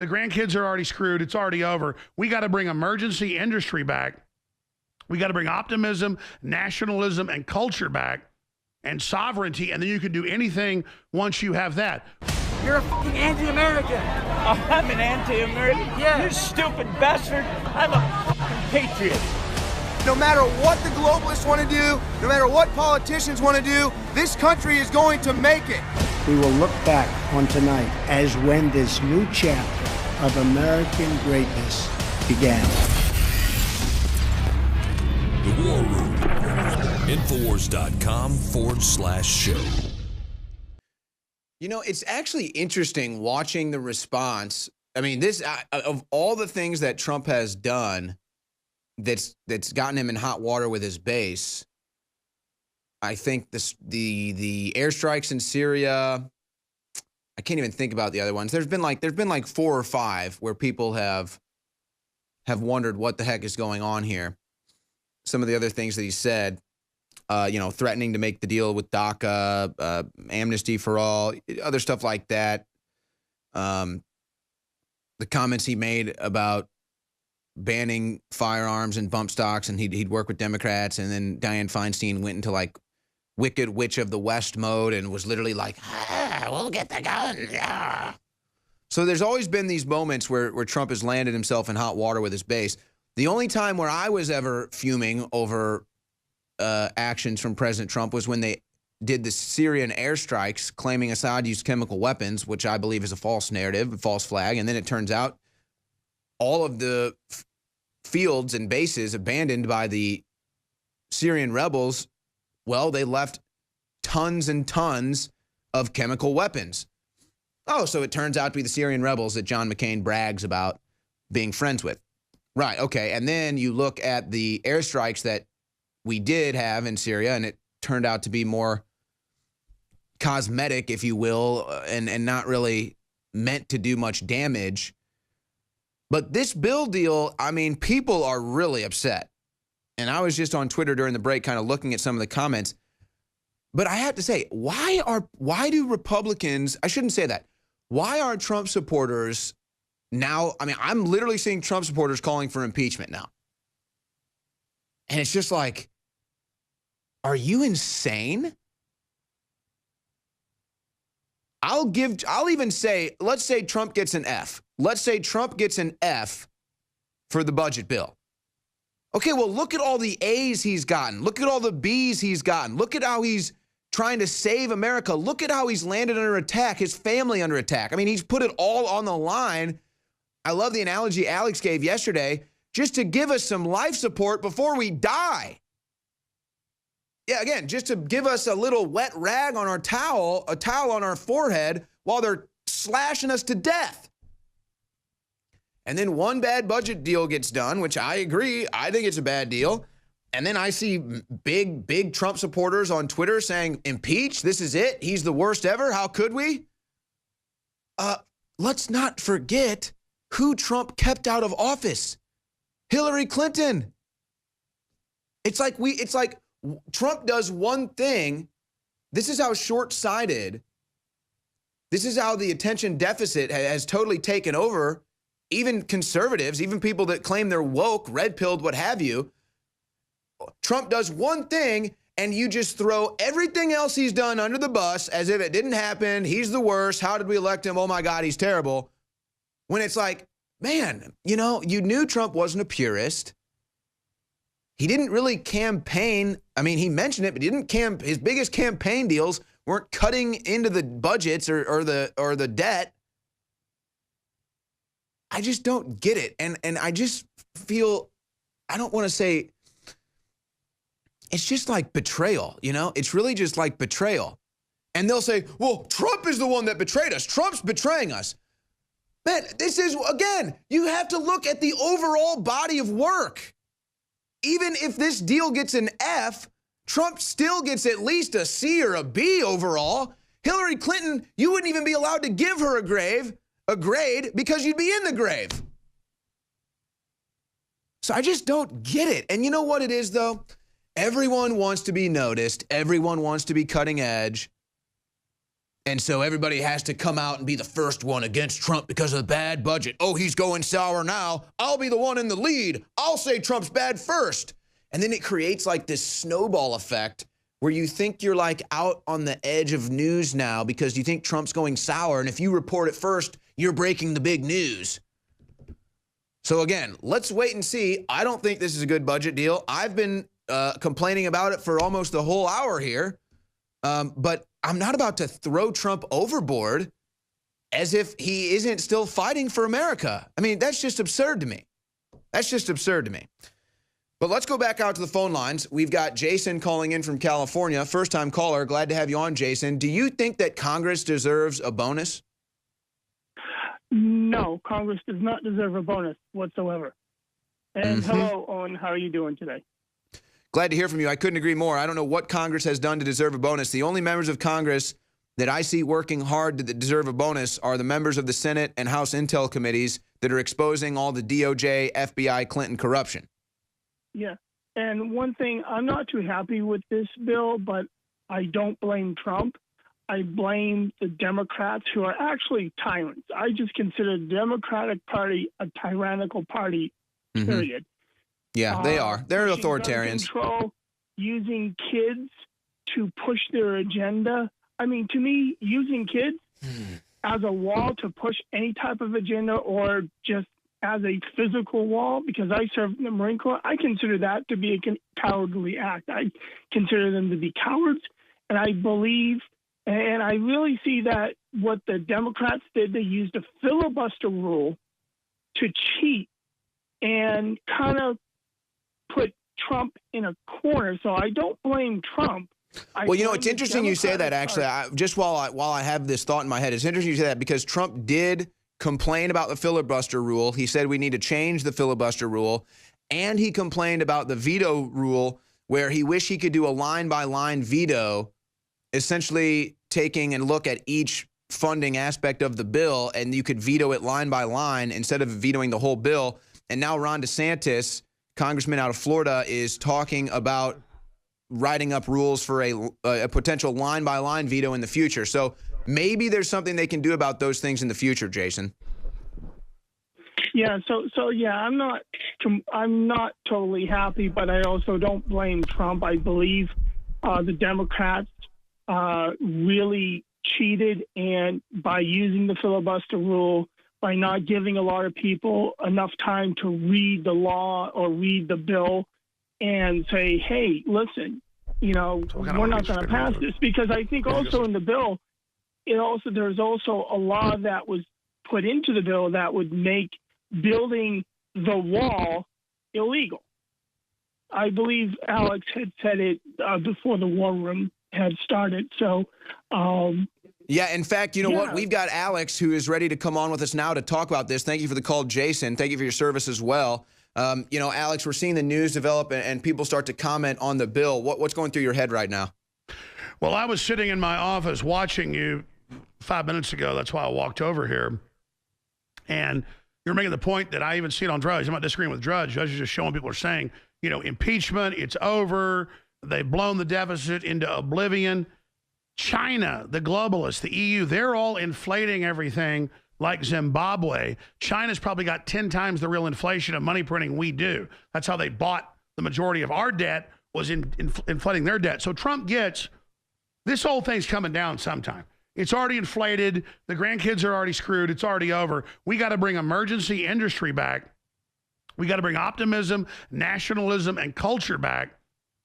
The grandkids are already screwed. It's already over. We got to bring emergency industry back. We got to bring optimism, nationalism, and culture back, and sovereignty, and then you can do anything once you have that. You're a fucking anti-American. I'm an anti-American? Yeah. You stupid bastard. I'm a fucking patriot. No matter what the globalists want to do, no matter what politicians want to do, this country is going to make it. We will look back on tonight as when this new chapter of American greatness began. The War Room. Infowars.com/show. You know, it's actually interesting watching the response. I mean, this of all the things that Trump has done that's gotten him in hot water with his base, I think the airstrikes in Syria, I can't even think about the other ones. There's been like 4 or 5 where people have wondered what the heck is going on here. Some of the other things that he said, threatening to make the deal with DACA, amnesty for all, other stuff like that. The comments he made about banning firearms and bump stocks, and he'd work with Democrats, and then Dianne Feinstein went into like Wicked Witch of the West mode and was literally like, we'll get the gun. Yeah. So there's always been these moments where Trump has landed himself in hot water with his base. The only time where I was ever fuming over actions from President Trump was when they did the Syrian airstrikes claiming Assad used chemical weapons, which I believe is a false narrative, a false flag. And then it turns out all of the fields and bases abandoned by the Syrian rebels, well, they left tons and tons of chemical weapons. Oh, so it turns out to be the Syrian rebels that John McCain brags about being friends with. Right, okay. And then you look at the airstrikes that we did have in Syria, and it turned out to be more cosmetic, if you will, and not really meant to do much damage. But this bill deal, I mean, people are really upset. And I was just on Twitter during the break kind of looking at some of the comments. But I have to say, why do Republicans, I shouldn't say that, why are Trump supporters now, I mean, I'm literally seeing Trump supporters calling for impeachment now. And it's just like, are you insane? I'll even say, let's say Trump gets an F. Let's say Trump gets an F for the budget bill. Okay, well, look at all the A's he's gotten. Look at all the B's he's gotten. Look at how he's trying to save America. Look at how he's landed under attack, his family under attack. I mean, he's put it all on the line. I love the analogy Alex gave yesterday, just to give us some life support before we die. Yeah, again, just to give us a little wet rag on our towel, a towel on our forehead while they're slashing us to death. And then one bad budget deal gets done, which I agree. I think it's a bad deal. And then I see big Trump supporters on Twitter saying, impeach, this is it. He's the worst ever. How could we? Let's not forget who Trump kept out of office. Hillary Clinton. It's like Trump does one thing. This is how short-sighted. This is how the attention deficit has totally taken over. Even conservatives, even people that claim they're woke, red-pilled, what have you. Trump does one thing, and you just throw everything else he's done under the bus as if it didn't happen. He's the worst. How did we elect him? Oh, my God, he's terrible. When it's like, man, you knew Trump wasn't a purist. He didn't really campaign. I mean, he mentioned it, but he didn't his biggest campaign deals weren't cutting into the budgets or the debt. I just don't get it. And I just feel, I don't want to say, it's just like betrayal, It's really just like betrayal. And they'll say, well, Trump is the one that betrayed us. Trump's betraying us. Man, this is, again, you have to look at the overall body of work. Even if this deal gets an F, Trump still gets at least a C or a B overall. Hillary Clinton, you wouldn't even be allowed to give her a grade because you'd be in the grave. So I just don't get it. And you know what it is, though? Everyone wants to be noticed. Everyone wants to be cutting edge. And so everybody has to come out and be the first one against Trump because of the bad budget. Oh, he's going sour now. I'll be the one in the lead. I'll say Trump's bad first. And then it creates like this snowball effect where you think you're like out on the edge of news now because you think Trump's going sour. And if you report it first, you're breaking the big news. So again, let's wait and see. I don't think this is a good budget deal. I've been complaining about it for almost the whole hour here. But I'm not about to throw Trump overboard as if he isn't still fighting for America. I mean, that's just absurd to me. That's just absurd to me. But let's go back out to the phone lines. We've got Jason calling in from California. First-time caller. Glad to have you on, Jason. Do you think that Congress deserves a bonus? No, Congress does not deserve a bonus whatsoever. And hello, Owen. How are you doing today? Glad to hear from you. I couldn't agree more. I don't know what Congress has done to deserve a bonus. The only members of Congress that I see working hard to deserve a bonus are the members of the Senate and House Intel committees that are exposing all the DOJ, FBI, Clinton corruption. Yeah. And one thing, I'm not too happy with this bill, but I don't blame Trump. I blame the Democrats who are actually tyrants. I just consider the Democratic Party a tyrannical party, period. Yeah, they are. They're authoritarians. Control, using kids to push their agenda. I mean, to me, using kids as a wall to push any type of agenda or just as a physical wall, because I served in the Marine Corps, I consider that to be a cowardly act. I consider them to be cowards, and I believe, and I really see that what the Democrats did, they used a filibuster rule to cheat and kind of put Trump in a corner. So I don't blame Trump. Well, you know, it's interesting you say that, actually. Just while I have this thought in my head, it's interesting you say that because Trump did complain about the filibuster rule. He said we need to change the filibuster rule. And he complained about the veto rule where he wished he could do a line-by-line veto, essentially taking a look at each funding aspect of the bill, and you could veto it line by line instead of vetoing the whole bill. And now Ron DeSantis, congressman out of Florida, is talking about writing up rules for a potential line-by-line veto in the future. So maybe there's something they can do about those things in the future, Jason. Yeah, so yeah, I'm not totally happy, but I also don't blame Trump. I believe the Democrats really cheated, and by using the filibuster rule, by not giving a lot of people enough time to read the law or read the bill and say, hey, listen, you know, we're not going to pass this. Because I think also in the bill, there's also a law that was put into the bill that would make building the wall illegal. I believe Alex had said it before the war room had started. So, yeah, in fact, you know what? We've got Alex who is ready to come on with us now to talk about this. Thank you for the call, Jason. Thank you for your service as well. You know, Alex, we're seeing the news develop and people start to comment on the bill. What's going through your head right now? Well, I was sitting in my office watching you 5 minutes ago. That's why I walked over here. And you're making the point that I even see it on Drudge. I'm not disagreeing with Drudge. Drudge is just showing people are saying, you know, impeachment, it's over. They've blown the deficit into oblivion. China, the globalists, the EU, they're all inflating everything like Zimbabwe. China's probably got 10 times the real inflation of money printing we do. That's how they bought the majority of our debt, was inflating their debt. So Trump gets, this whole thing's coming down sometime. It's already inflated. The grandkids are already screwed. It's already over. We got to bring emergency industry back. We got to bring optimism, nationalism, and culture back,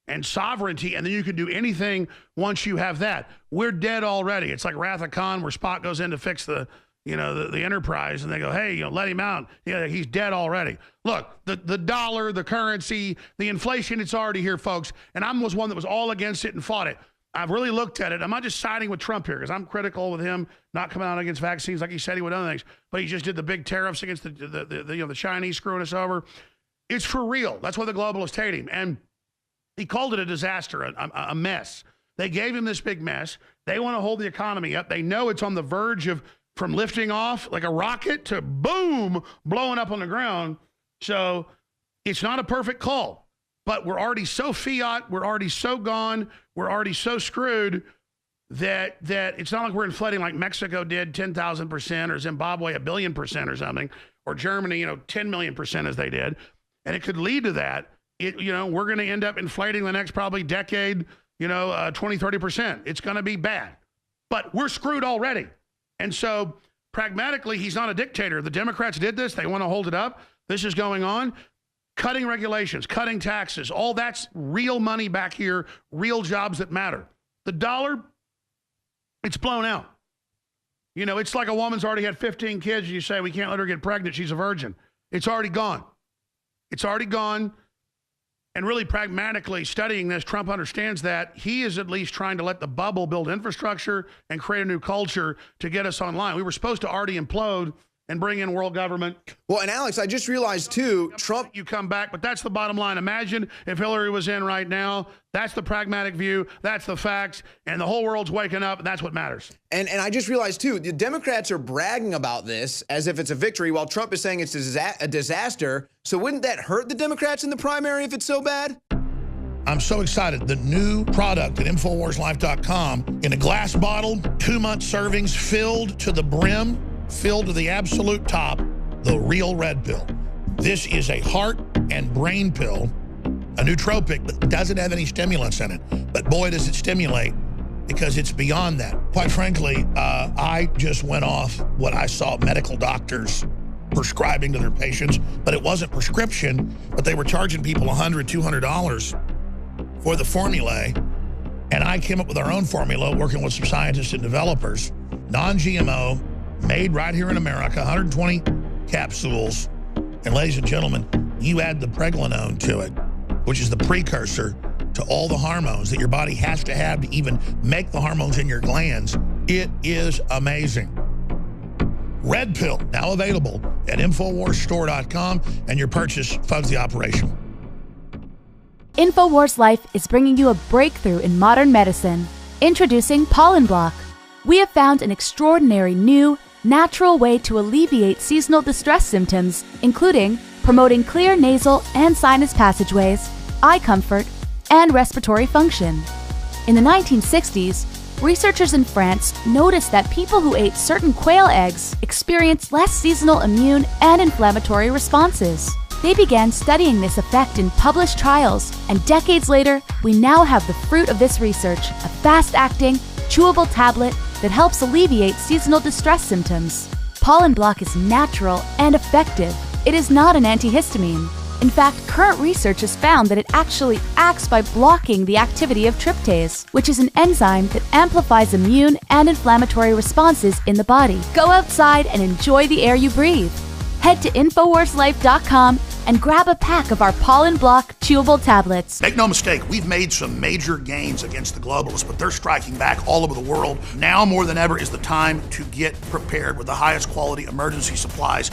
and sovereignty, and then you can do anything once you have that. We're dead already. It's like Wrath of Khan, where Spock goes in to fix the Enterprise, and they go, hey, you know, let him out. Yeah, he's dead already. Look, the dollar, the currency, the inflation, it's already here, folks. And I was one that was all against it and fought it. I've really looked at it. I'm not just siding with Trump here because I'm critical with him not coming out against vaccines like he said he would other things. But he just did the big tariffs against the Chinese screwing us over. It's for real. That's why the globalists hate him. And he called it a disaster, a mess. They gave him this big mess. They want to hold the economy up. They know it's on the verge of from lifting off like a rocket to boom, blowing up on the ground. So it's not a perfect call, but we're already so fiat. We're already so gone. We're already so screwed. that it's not like we're inflating like Mexico did 10,000% or Zimbabwe 1 billion% or something, or Germany, 10 million% as they did. And it could lead to that. We're going to end up inflating the next probably decade, 20, 30%. It's going to be bad. But we're screwed already. And so pragmatically, he's not a dictator. The Democrats did this. They want to hold it up. This is going on. Cutting regulations, cutting taxes, all that's real money back here, real jobs that matter. The dollar, it's blown out. It's like a woman's already had 15 kids and you say, we can't let her get pregnant. She's a virgin. It's already gone. It's already gone. And really pragmatically studying this, Trump understands that he is at least trying to let the bubble build infrastructure and create a new culture to get us online. We were supposed to already implode and bring in world government. Well, and Alex, I just realized too, Trump... You come back, but that's the bottom line. Imagine if Hillary was in right now. That's the pragmatic view. That's the facts. And the whole world's waking up, and that's what matters. And I just realized too, the Democrats are bragging about this as if it's a victory, while Trump is saying it's a disaster. So wouldn't that hurt the Democrats in the primary if it's so bad? I'm so excited. The new product at InfoWarsLife.com in a glass bottle, 2-month servings filled to the brim, filled to the absolute top, the real red pill. This is a heart and brain pill, a nootropic that doesn't have any stimulants in it. But boy, does it stimulate, because it's beyond that. Quite frankly, I just went off what I saw medical doctors prescribing to their patients, but it wasn't prescription, but they were charging people $100, $200 for the formulae. And I came up with our own formula, working with some scientists and developers, non-GMO, made right here in America, 120 capsules. And ladies and gentlemen, you add the pregnenolone to it, which is the precursor to all the hormones that your body has to have to even make the hormones in your glands. It is amazing. Red pill, now available at InfoWarsStore.com, and your purchase funds the operation. InfoWars Life is bringing you a breakthrough in modern medicine. Introducing Pollen Block. We have found an extraordinary new, natural way to alleviate seasonal distress symptoms, including promoting clear nasal and sinus passageways, eye comfort, and respiratory function. In the 1960s, researchers in France noticed that people who ate certain quail eggs experienced less seasonal immune and inflammatory responses. They began studying this effect in published trials, and decades later, we now have the fruit of this research, a fast-acting, chewable tablet that helps alleviate seasonal distress symptoms. Pollen Block is natural and effective. It is not an antihistamine. In fact, current research has found that it actually acts by blocking the activity of tryptase, which is an enzyme that amplifies immune and inflammatory responses in the body. Go outside and enjoy the air you breathe. Head to InfoWarsLife.com and grab a pack of our Pollen Block chewable tablets. Make no mistake, we've made some major gains against the globalists, but they're striking back all over the world. Now more than ever is the time to get prepared with the highest quality emergency supplies.